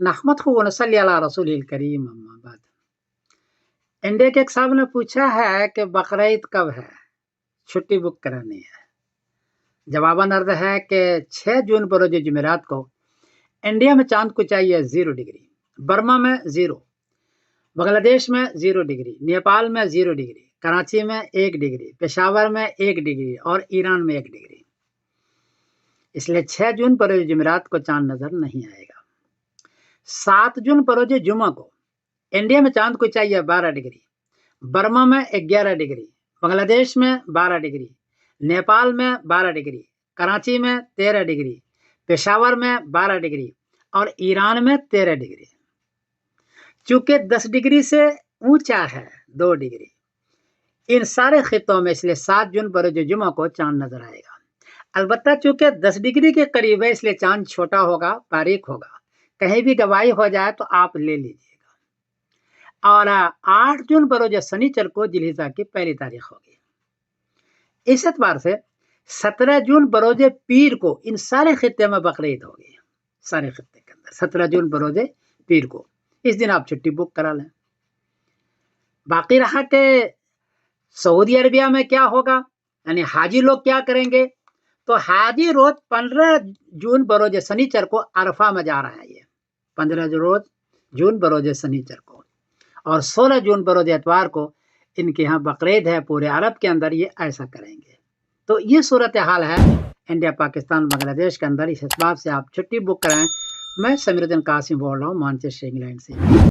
نحمده ونصلی علی رسول الکریم اما بعد۔ انڈیا کے ایک صاحب نے پوچھا ہے کہ بقرعید کب ہے، چھٹی بک کرانی ہے۔ جواباً عرض ہے کہ 6 جون بروز جمعرات کو انڈیا میں چاند کو چاہیے 0 ڈگری، برما میں 0، بنگلہ دیش میں 0 ڈگری، نیپال میں 0 ڈگری، کراچی میں 1 ڈگری، پشاور میں 1 ڈگری اور ایران میں 1 ڈگری۔ اس لیے 6 جون بروز جمعرات کو چاند نظر نہیں آئے گا۔ 7 جون بروز جمعہ کو انڈیا میں چاند کو چاہیے 12 ڈگری، برما میں 11 ڈگری، بنگلہ دیش میں 12 ڈگری، نیپال میں 12 ڈگری، کراچی میں 13 ڈگری، پشاور میں 12 ڈگری اور ایران میں 13 ڈگری۔ چونکہ 10 ڈگری سے اونچا ہے 2 ڈگری ان سارے خطوں میں، اس لیے 7 جون بروز جمعہ کو چاند نظر آئے گا۔ البتہ چونکہ 10 ڈگری کے قریب ہے، اس لیے چاند چھوٹا ہوگا، باریک ہوگا، کہیں بھی گواہی ہو جائے تو آپ لے لیجیے گا۔ اور 8 جون بروز سنیچر کو ذی الحجہ کی پہلی تاریخ ہوگی۔ اس اعتبار سے 17 جون بروز پیر کو ان سارے خطے میں بقرعید ہوگی، سارے خطے کے اندر 17 جون بروز پیر کو، اس دن آپ چھٹی بک کرا لیں۔ باقی رہا کہ سعودی عربیہ میں کیا ہوگا، یعنی حاجی لوگ کیا کریں گے، تو حاجی روز 15 جون بروز سنیچر کو عرفہ میں جا رہا ہے، یہ 15 جون بروز سنیچر کو، اور 16 جون بروز اتوار کو ان کے ہاں بقرعید ہے، پورے عرب کے اندر یہ ایسا کریں گے۔ تو یہ صورتحال ہے انڈیا، پاکستان، بنگلہ دیش کے اندر۔ اس اسباب سے آپ چھٹی بک کرائیں۔ میں سمیر الدین قاسم بول رہا ہوں مانچسٹر انگلینڈ سے۔